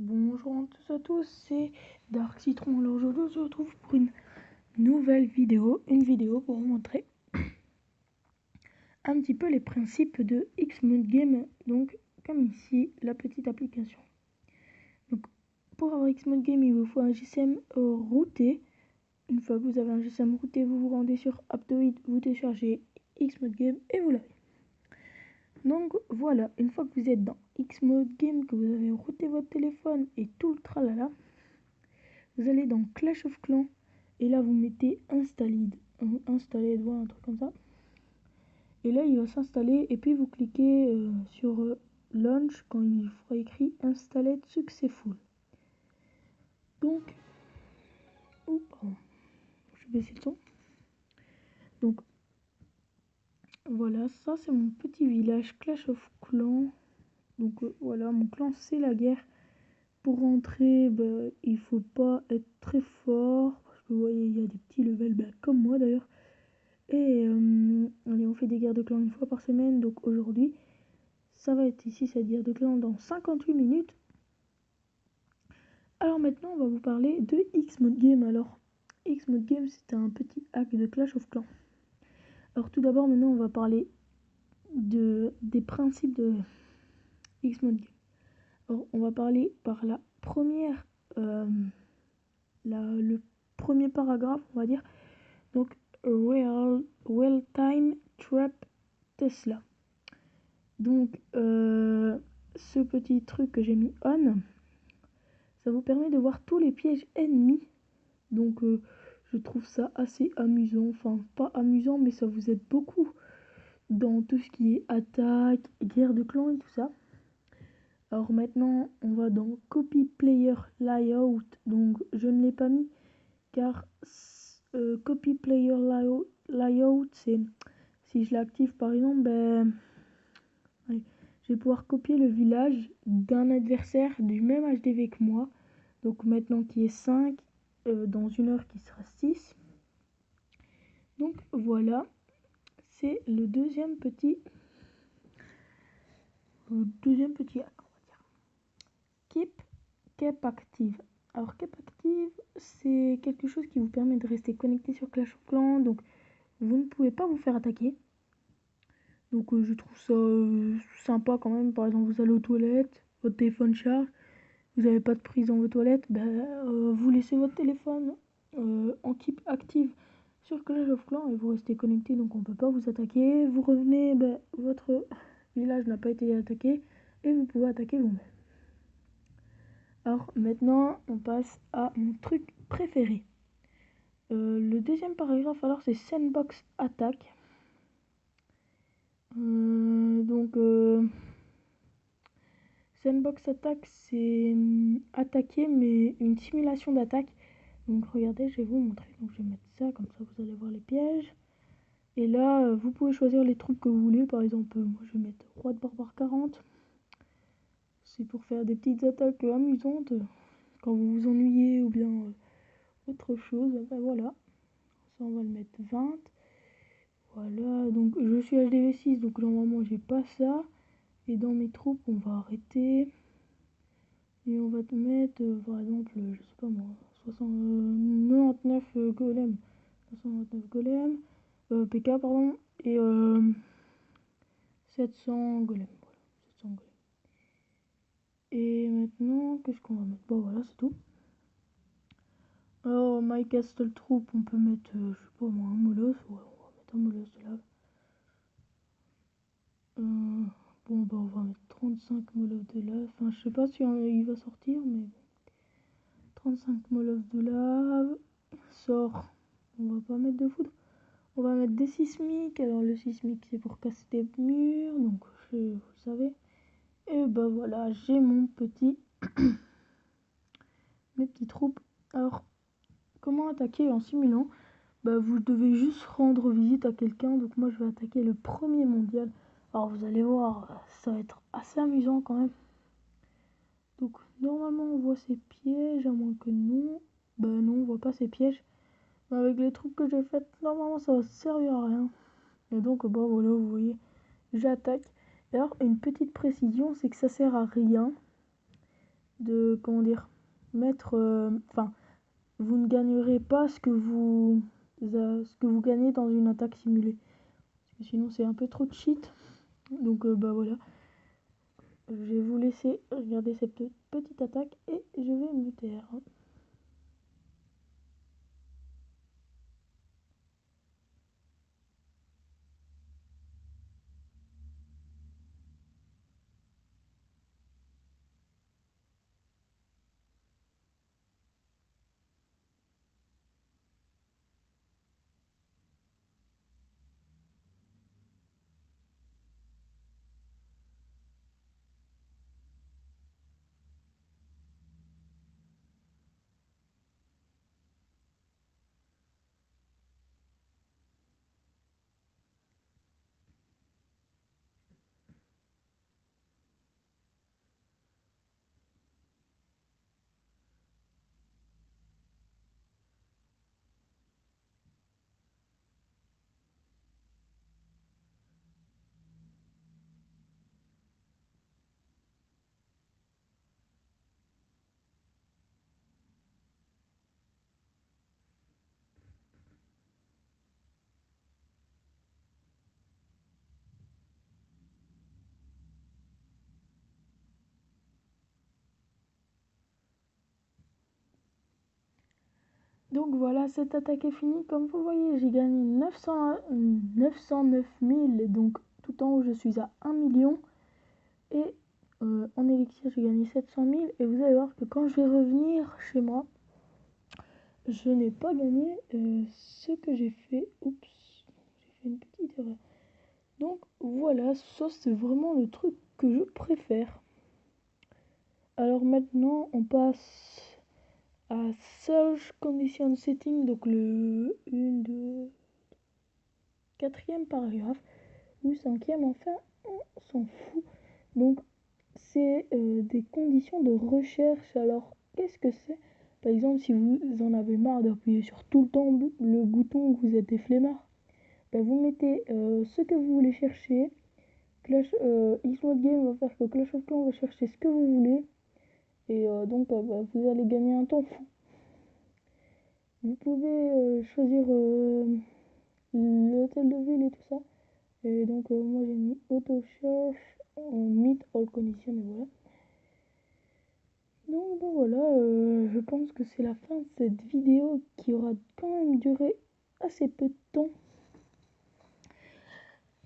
Bonjour à tous c'est Dark Citron. Alors aujourd'hui on se retrouve pour une nouvelle vidéo, pour vous montrer un petit peu les principes de Xmode Game, donc comme ici la petite application. Donc pour avoir Xmode Game il vous faut un GSM routé. Une fois que vous avez un GSM routé, vous vous rendez sur Aptoide, vous téléchargez Xmode Game et vous l'avez. Donc voilà, une fois que vous êtes dans Xmode Game, que vous avez routé votre téléphone et tout le tralala, vous allez dans Clash of Clans et là vous mettez installer, voilà, un truc comme ça. Et là il va s'installer et puis vous cliquez sur Launch quand il sera écrit Installed Successful. Donc, pardon, je vais baisser le son. Donc voilà, ça c'est mon petit village Clash of Clans. Donc voilà, mon clan c'est la guerre. Pour rentrer, il faut pas être très fort parce que vous voyez il y a des petits levels comme moi d'ailleurs. Et allez, on fait des guerres de clans une fois par semaine. Donc aujourd'hui, ça va être ici cette guerre de clans dans 58 minutes. Alors maintenant, on va vous parler de Xmode Game. Alors, Xmode Game, c'est un petit hack de Clash of Clans. Alors tout d'abord, maintenant, on va parler des principes de Xmode Game. Alors, on va parler par la première, le premier paragraphe, on va dire. Donc, Real Time Trap Tesla. Donc, ce petit truc que j'ai mis on, ça vous permet de voir tous les pièges ennemis. Donc, je trouve ça assez amusant. Enfin, pas amusant, mais ça vous aide beaucoup dans tout ce qui est attaque, guerre de clans et tout ça. Alors maintenant, on va dans Copy Player Layout. Donc, je ne l'ai pas mis car Copy Player Layout, c'est si je l'active par exemple, je vais pouvoir copier le village d'un adversaire du même HDV que moi. Donc maintenant qui est 5, dans une heure qui sera 6. Donc voilà, c'est le deuxième petit hack, on va dire. Keep Active. Alors Keep Active, c'est quelque chose qui vous permet de rester connecté sur Clash of Clans. Donc vous ne pouvez pas vous faire attaquer. Donc je trouve ça sympa quand même. Par exemple, vous allez aux toilettes, votre téléphone charge, vous n'avez pas de prise dans vos toilettes, vous laissez votre téléphone en keep active sur Clash of Clans et vous restez connecté, donc on ne peut pas vous attaquer. Vous revenez, votre village n'a pas été attaqué et vous pouvez attaquer vous-même. Alors maintenant, on passe à mon truc préféré. Le deuxième paragraphe, alors, c'est Sandbox Attack. Sandbox Attack, c'est attaquer, mais une simulation d'attaque. Donc regardez, je vais vous montrer. Donc je vais mettre ça, comme ça vous allez voir les pièges. Et là, vous pouvez choisir les troupes que vous voulez. Par exemple, moi je vais mettre Roi de Barbare 40. C'est pour faire des petites attaques amusantes quand vous vous ennuyez ou bien autre chose. Voilà, ça on va le mettre 20. Voilà, donc je suis HDV 6, donc normalement j'ai pas ça. Et dans mes troupes, on va arrêter. Et on va te mettre, par exemple, je sais pas moi, 99 golems. 599 golems. PK, pardon. Et 700 golems. Voilà, 700 golems. Et maintenant, qu'est-ce qu'on va mettre? Bon, voilà, c'est tout. Alors, My Castle Troop, on peut mettre, je sais pas moi, un molosse. Ouais, on va mettre un molosse de lave. Bon, on va mettre 35 molosses de lave. Enfin, je sais pas si il va sortir, mais 35 molosses de lave. Sort. On va pas mettre de foudre. On va mettre des sismiques. Alors, le sismique, c'est pour casser des murs. Donc, vous savez. Et voilà, j'ai mon petit. mes petites troupes. Alors, comment attaquer en simulant? Vous devez juste rendre visite à quelqu'un. Donc, moi, je vais attaquer le premier mondial. Alors vous allez voir, ça va être assez amusant quand même. Donc normalement on voit ces pièges, à moins que non. Non, on voit pas ces pièges. Mais avec les troupes que j'ai faites, normalement ça va servir à rien. Et donc voilà, vous voyez, j'attaque. Et alors une petite précision, c'est que ça sert à rien comment dire, mettre, enfin, vous ne gagnerez pas ce que vous gagnez dans une attaque simulée. Parce que sinon c'est un peu trop cheat. Donc bah voilà. Je vais vous laisser regarder cette petite attaque et je vais me taire. Donc voilà, cette attaque est finie. Comme vous voyez, j'ai gagné 909 000. Donc tout en haut, je suis à 1 million. Et en élixir, j'ai gagné 700 000. Et vous allez voir que quand je vais revenir chez moi, je n'ai pas gagné ce que j'ai fait. Oups, j'ai fait une petite erreur. Donc voilà, ça c'est vraiment le truc que je préfère. Alors maintenant, on passe à Search Condition Setting, donc le 1, 2, 4e paragraphe, ou 5e, enfin, on s'en fout. Donc, c'est des conditions de recherche. Alors, qu'est-ce que c'est? Par exemple, si vous en avez marre d'appuyer sur tout le temps le bouton où vous êtes des flemmards, ben vous mettez ce que vous voulez chercher. Xmode Game va faire que Clash of Clans va chercher ce que vous voulez. Et donc, bah, vous allez gagner un temps fou. Vous pouvez choisir l'hôtel de ville et tout ça. Et donc, moi j'ai mis auto search, meet all conditions et voilà. Donc, bon, voilà, je pense que c'est la fin de cette vidéo qui aura quand même duré assez peu de temps.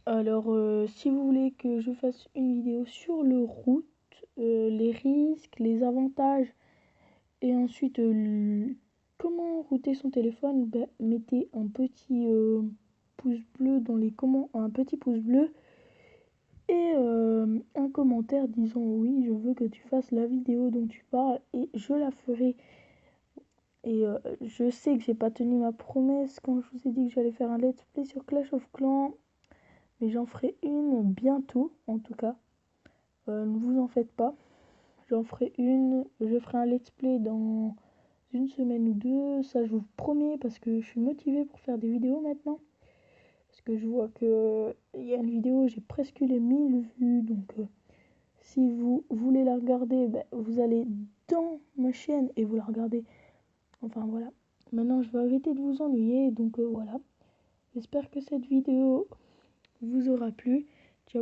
Alors, si vous voulez que je fasse une vidéo sur le route, les risques, les avantages et ensuite comment router son téléphone, ben, mettez un petit pouce bleu dans les un petit pouce bleu et un commentaire disant oui, je veux que tu fasses la vidéo dont tu parles et je la ferai. Et je sais que j'ai pas tenu ma promesse quand je vous ai dit que j'allais faire un let's play sur Clash of Clans, mais j'en ferai une bientôt en tout cas. Ne vous en faites pas, j'en ferai une, je ferai un let's play dans une semaine ou deux, ça je vous promets, parce que je suis motivée pour faire des vidéos maintenant. Parce que je vois que il y a une vidéo, j'ai presque les 1000 vues, donc si vous voulez la regarder, ben, vous allez dans ma chaîne et vous la regardez. Enfin voilà. Maintenant je vais arrêter de vous ennuyer, donc voilà. J'espère que cette vidéo vous aura plu.